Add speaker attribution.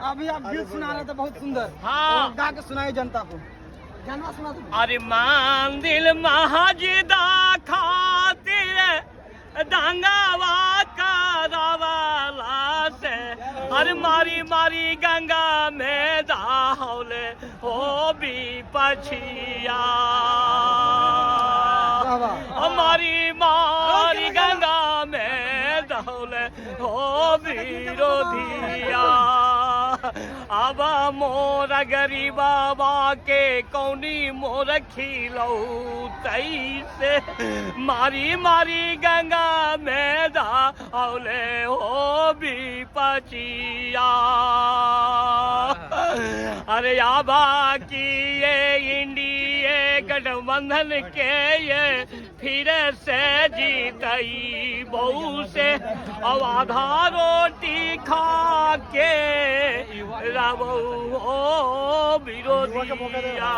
Speaker 1: अभी आप गीत सुना रहे थे बहुत सुंदर।
Speaker 2: हाँ।
Speaker 1: गा के सुनाइए जनता को। जानवा सुना दो।
Speaker 2: अरे मंदिर महाजिदा खातिर दंगावा करावाला से अरे मारी मारी गंगा में दाहौले हो भी पछिया हमारी मारी गंगा में दौले हो विरोधिया अब मोर गरीबाबा के कौनी मोर खिलौ तैसे मारी मारी गंगा में दाहौले हो भी पचिया अरे आबा की ये इंडिया गठबंधन के ये फिर से जीतई बहू से अब आधा रोटी खा के रबो विरोधिया